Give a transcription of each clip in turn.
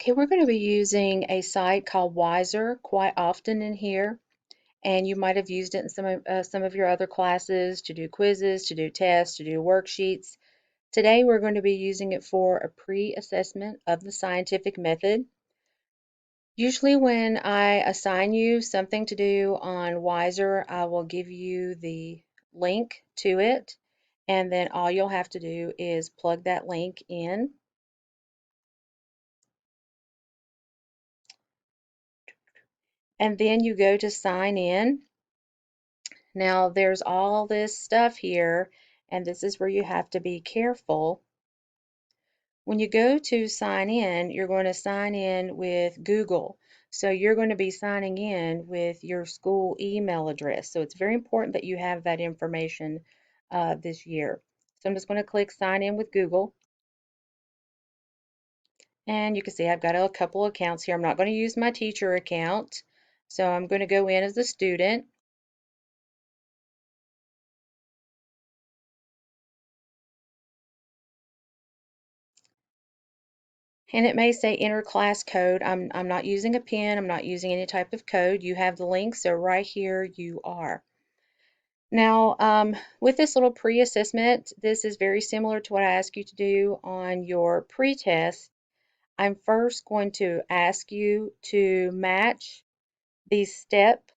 Okay, we're going to be using a site called Wizer quite often in here, and you might have used it in some of your other classes to do quizzes, to do tests, to do worksheets. Today we're going to be using it for a pre-assessment of the scientific method. Usually when I assign you something to do on Wizer, I will give you the link to it, and then all you'll have to do is plug that link in. And then you go to sign in. Now there's all this stuff here, and this is where you have to be careful. When you go to sign in, you're going to sign in with Google. So you're going to be signing in with your school email address. So it's very important that you have that information this year. So I'm just going to click sign in with Google. And you can see I've got a couple accounts here. I'm not going to use my teacher account. So I'm going to go in as a student. And it may say enter class code. I'm not using a pen. I'm not using any type of code. You have the link, so right here you are. Now, with this little pre-assessment, this is very similar to what I ask you to do on your pre-test. I'm first going to ask you to match the step,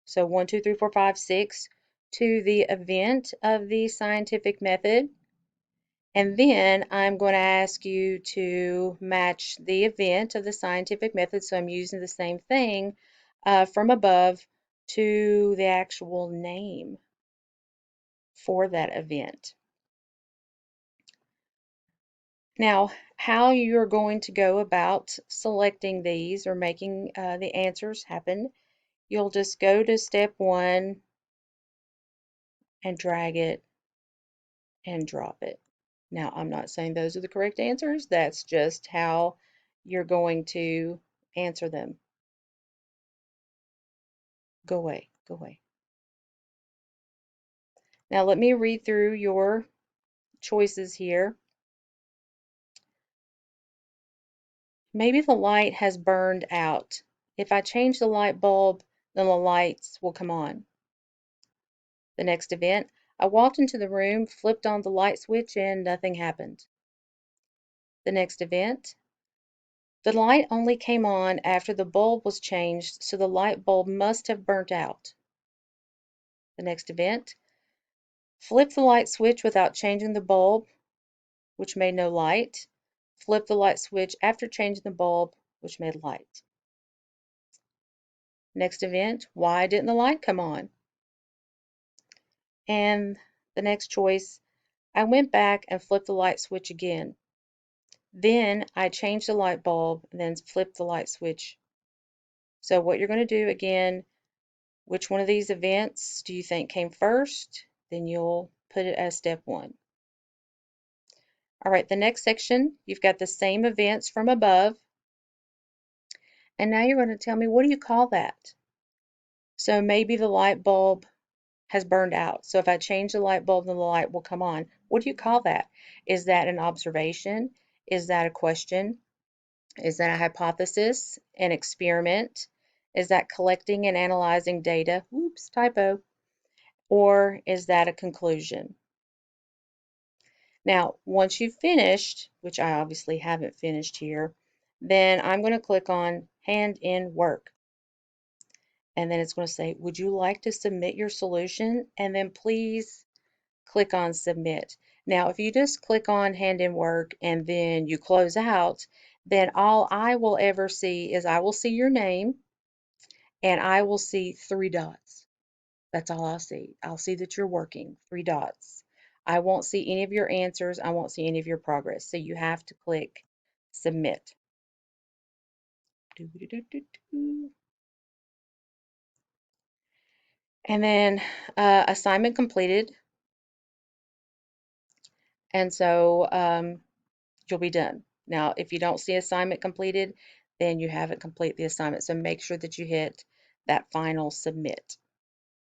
so 1, 2, 3, 4, 5, 6, to the event of the scientific method. And then I'm going to ask you to match the event of the scientific method, so I'm using the same thing from above to the actual name for that event. Now, how you're going to go about selecting these or making the answers happen, you'll just go to step 1 and drag it and drop it. Now, I'm not saying those are the correct answers. That's just how you're going to answer them. Go away, go away. Now, let me read through your choices here. Maybe the light has burned out. If I change the light bulb, then the lights will come on. The next event, I walked into the room, flipped on the light switch, and nothing happened. The next event, the light only came on after the bulb was changed, so the light bulb must have burnt out. The next event, flip the light switch without changing the bulb, which made no light. Flip the light switch after changing the bulb, which made light. Next event, why didn't the light come on? And the next choice, I went back and flipped the light switch again. Then I changed the light bulb and then flipped the light switch. So what you're going to do again, which one of these events do you think came first? Then you'll put it as step 1. All right, the next section, you've got the same events from above. And now you're going to tell me, what do you call that? So maybe the light bulb has burned out. So if I change the light bulb, then the light will come on. What do you call that? Is that an observation? Is that a question? Is that a hypothesis, an experiment? Is that collecting and analyzing data? Oops, typo. Or is that a conclusion? Now, once you've finished, which I obviously haven't finished here, then I'm going to click on Hand in Work. And then it's going to say, would you like to submit your solution? And then please click on Submit. Now, if you just click on Hand in Work and then you close out, then all I will ever see is I will see your name and I will see 3 dots. That's all I'll see. I'll see that you're working, 3 dots. I won't see any of your answers. I won't see any of your progress. So you have to click Submit. And then assignment completed. And so you'll be done. Now, if you don't see assignment completed, then you haven't completed the assignment. So make sure that you hit that final submit.